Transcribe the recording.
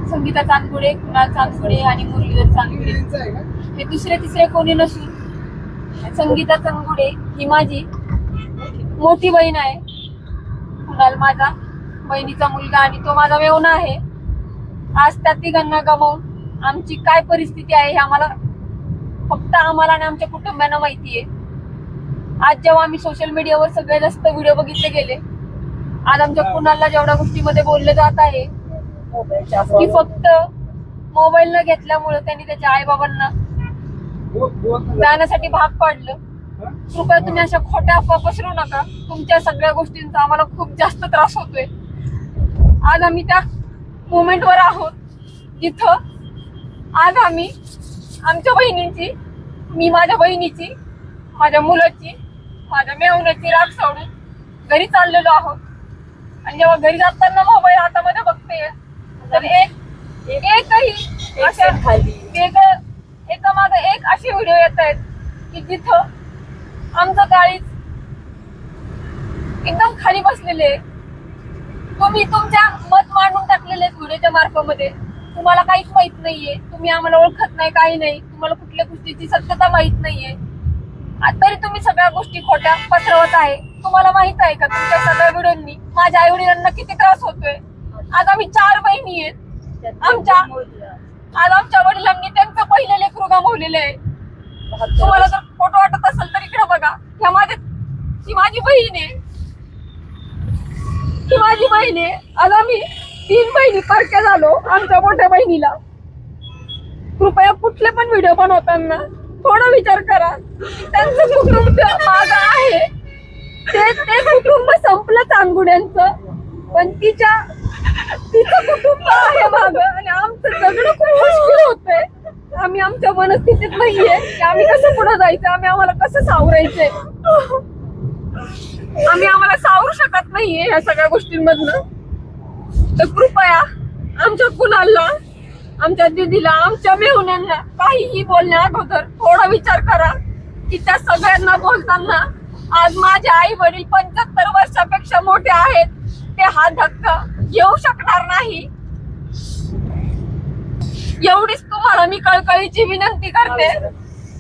संगीता चांदगुडे, कुणाल चांदगुडे आणि मुरलीधर चांदगुडे हे दुसरे तिसरे कोणी नसून संगीता चांदगुडे ही माझी मोठी बहीण आहे. कुणाल माझा बहिणीचा मुलगा आणि तो माझा मेवणा आहे. आज त्या तिघांना गमावून आमची काय परिस्थिती आहे हे आम्हाला फक्त आम्हाला आणि आमच्या कुटुंबांना माहिती आहे. आज जेव्हा आम्ही सोशल मीडियावर सगळे जास्त व्हिडिओ बघितले गेले, आज आमच्या कुणालला जेवढ्या गोष्टीमध्ये बोललं जात आहे की फक्त मोबाईल न घेतल्यामुळे त्यांनी त्याच्या आई बाबांना जाण्यासाठी भाग पाडलं. कृपया तुम्ही अशा खोट्या अफवा पसरू नका. तुमच्या सगळ्या गोष्टींचा आम्हाला खूप जास्त त्रास होतोय. आज आम्ही त्या मोमेंटवर आहोत जिथं आज आम्ही आमच्या बहिणींची, मी माझ्या बहिणीची, माझ्या मुलाची, माझ्या मेवण्याची राग सोडून घरी चाललेलो आहोत. आणि जेव्हा घरी जाताना मोबाईल हातामध्ये बघते तर एकही अशा वेगळं एका मागे एक असे व्हिडिओ येत आहेत की जिथं आमचं काळीज एकदम खाली बसलेले आहे. तुम्ही तुमच्या मत मांडून टाकलेले आहेत व्हिडिओच्या मार्फतमध्ये. तुम्हाला काहीच माहित नाहीये, तुम्ही आम्हाला ओळखत नाही, काही नाही, तुम्हाला कुठल्या गोष्टीची सत्यता माहित नाहीये, तरी तुम्ही सगळ्या गोष्टी खोट्या पसरवत आहे. तुम्हाला माहित आहे का तुमच्या सगळ्या व्हिडिओंनी माझ्या आई वडिलांना किती त्रास होतोय. आज आम्ही 4 बहिणी आहेत. आज आमच्या वडिलांनी त्यांचं पहिलं लेकरू गमावलेलं आहे. तुम्हाला जर फोटो वाटत असेल तर इकडे बघा. ही माझी बहीण आहे, ही माझी बहीण आहे. आज आम्ही 3 बहिणी पारख्या झालो आमच्या मोठ्या बहिणीला. कृपया कुठले पण व्हिडिओ बनवताना थोडा विचार करा. त्यांचं कुटुंब मागं आहे, ते कुटुंब संपलं चांदगुड्यांचं, पण तिचं कुटुंब आहे मागं आणि आमचं जगणं खूप मुश्किल होतंय. आम्ही आमच्या मनस्थितीत नाहीये की आम्ही कसं पुढे जायचं, आम्हाला कसं सावरायचंय. आम्हाला सावरू शकत नाहीये ह्या सगळ्या गोष्टींमधनं. तर कृपया आमच्या कुणालला, आमच्या दीदीला, आमच्या मेहुण्यांना काहीही बोलण्या अगोदर थोडा विचार करा की त्या सगळ्यांना बोलताना आज माझे आई वडील 75 वर्षापेक्षा मोठे आहेत. ते हा धक्का येऊ शकणार नाही. एवढीच तुम्हाला मी कळकळीची विनंती करते.